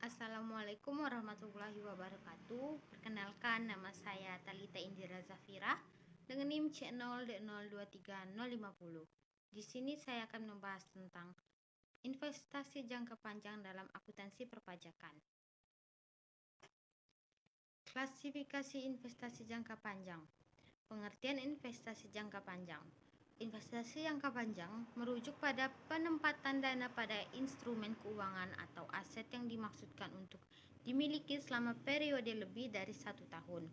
Assalamualaikum warahmatullahi wabarakatuh. Perkenalkan, nama saya Talita Indira Zafira dengan NIM C0D023050. Di sini saya akan membahas tentang investasi jangka panjang dalam akuntansi perpajakan. Klasifikasi investasi jangka panjang. Pengertian investasi jangka panjang. Investasi jangka panjang merujuk pada penempatan dana pada instrumen keuangan atau aset yang dimaksudkan untuk dimiliki selama periode lebih dari 1 tahun.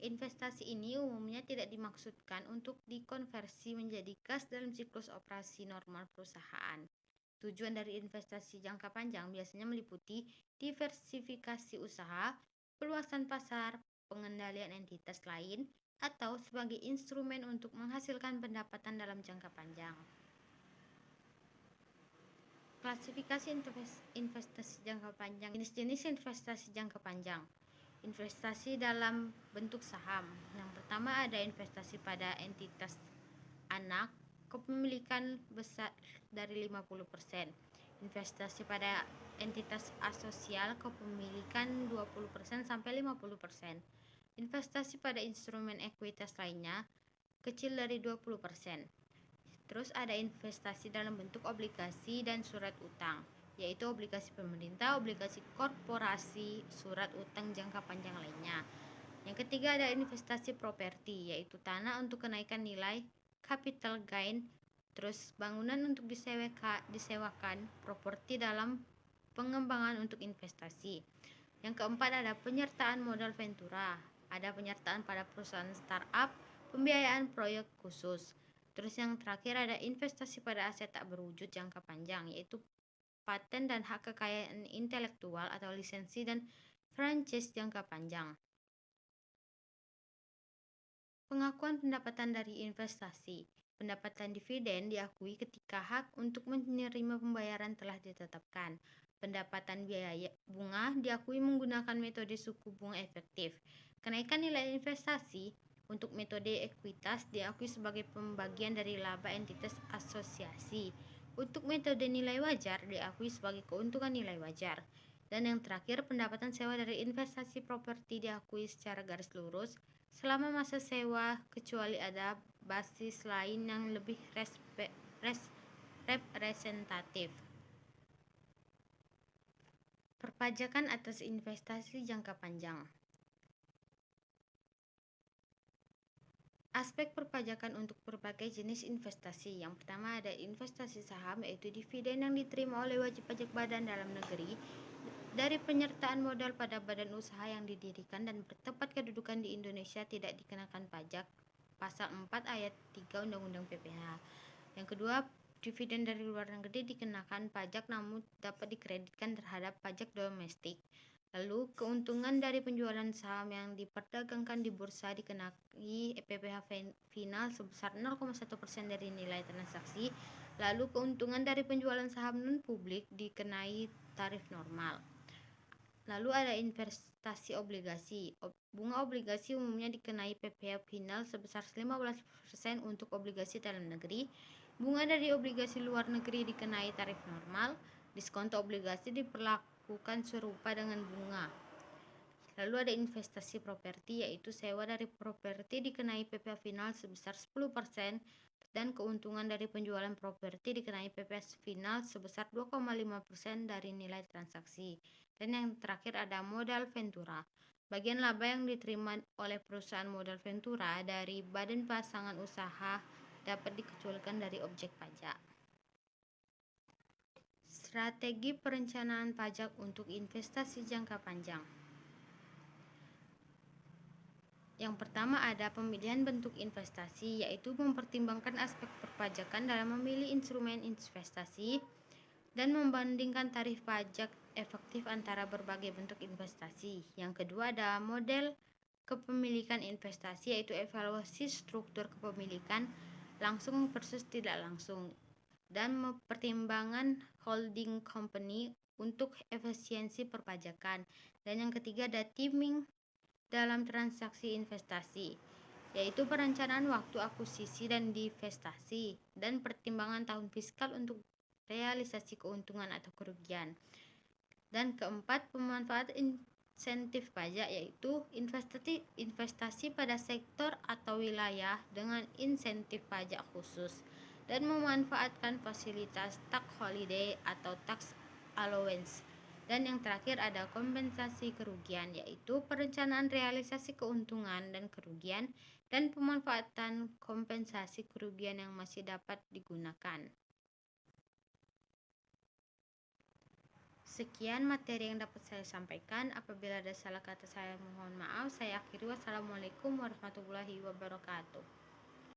Investasi ini umumnya tidak dimaksudkan untuk dikonversi menjadi kas dalam siklus operasi normal perusahaan. Tujuan dari investasi jangka panjang biasanya meliputi diversifikasi usaha, peluasan pasar, pengendalian entitas lain, atau sebagai instrumen untuk menghasilkan pendapatan dalam jangka panjang. Klasifikasi investasi jangka panjang. Jenis-jenis investasi jangka panjang. Investasi dalam bentuk saham. Yang pertama ada investasi pada entitas anak, kepemilikan besar dari 50%. Investasi pada entitas asosial, kepemilikan 20% sampai 50%. Investasi pada instrumen ekuitas lainnya kecil dari 20%. Terus ada investasi dalam bentuk obligasi dan surat utang, yaitu obligasi pemerintah, obligasi korporasi, surat utang jangka panjang lainnya. Yang ketiga ada investasi properti, yaitu tanah untuk kenaikan nilai, capital gain, terus bangunan untuk disewakan, properti dalam pengembangan untuk investasi. Yang keempat ada penyertaan modal ventura, ada penyertaan pada perusahaan startup, pembiayaan proyek khusus. Terus yang terakhir ada investasi pada aset tak berwujud jangka panjang, yaitu paten dan hak kekayaan intelektual atau lisensi dan franchise jangka panjang. Pengakuan pendapatan dari investasi. Pendapatan dividen diakui ketika hak untuk menerima pembayaran telah ditetapkan. Pendapatan biaya bunga diakui menggunakan metode suku bunga efektif. Kenaikan nilai investasi untuk metode ekuitas diakui sebagai pembagian dari laba entitas asosiasi. Untuk metode nilai wajar diakui sebagai keuntungan nilai wajar. Dan yang terakhir, pendapatan sewa dari investasi properti diakui secara garis lurus selama masa sewa, kecuali ada basis lain yang lebih representatif. Perpajakan atas investasi jangka panjang. Aspek perpajakan untuk berbagai jenis investasi. Yang pertama ada investasi saham, yaitu dividen yang diterima oleh wajib pajak badan dalam negeri dari penyertaan modal pada badan usaha yang didirikan dan bertempat kedudukan di Indonesia tidak dikenakan pajak. Pasal 4 ayat 3 Undang-Undang PPH. Yang kedua, dividen dari luar negeri dikenakan pajak namun dapat dikreditkan terhadap pajak domestik. Lalu, keuntungan dari penjualan saham yang diperdagangkan di bursa dikenai PPh final sebesar 0,1% dari nilai transaksi. Lalu, keuntungan dari penjualan saham non-publik dikenai tarif normal. Lalu ada investasi obligasi. Bunga obligasi umumnya dikenai PPh final sebesar 15% untuk obligasi dalam negeri. Bunga dari obligasi luar negeri dikenai tarif normal. Diskonto obligasi diperlakukan serupa dengan bunga. Lalu ada investasi properti, yaitu sewa dari properti dikenai PPh final sebesar 10% dan keuntungan dari penjualan properti dikenai PPh final sebesar 2,5% dari nilai transaksi. Dan yang terakhir ada modal ventura. Bagian laba yang diterima oleh perusahaan modal ventura dari badan pasangan usaha dapat dikecualikan dari objek pajak. Strategi perencanaan pajak untuk investasi jangka panjang. Yang pertama ada pemilihan bentuk investasi, yaitu mempertimbangkan aspek perpajakan dalam memilih instrumen investasi dan membandingkan tarif pajak efektif antara berbagai bentuk investasi. Yang kedua ada model kepemilikan investasi, yaitu evaluasi struktur kepemilikan langsung versus tidak langsung dan pertimbangan holding company untuk efisiensi perpajakan. Dan yang ketiga ada timing dalam transaksi investasi, yaitu perencanaan waktu akuisisi dan divestasi dan pertimbangan tahun fiskal untuk realisasi keuntungan atau kerugian. Dan keempat, pemanfaatan insentif pajak yaitu investasi pada sektor atau wilayah dengan insentif pajak khusus dan memanfaatkan fasilitas tax holiday atau tax allowance. Dan yang terakhir ada kompensasi kerugian yaitu perencanaan realisasi keuntungan dan kerugian dan pemanfaatan kompensasi kerugian yang masih dapat digunakan. Sekian materi yang dapat saya sampaikan. Apabila ada salah kata saya mohon maaf. Saya akhiri. Wassalamualaikum warahmatullahi wabarakatuh.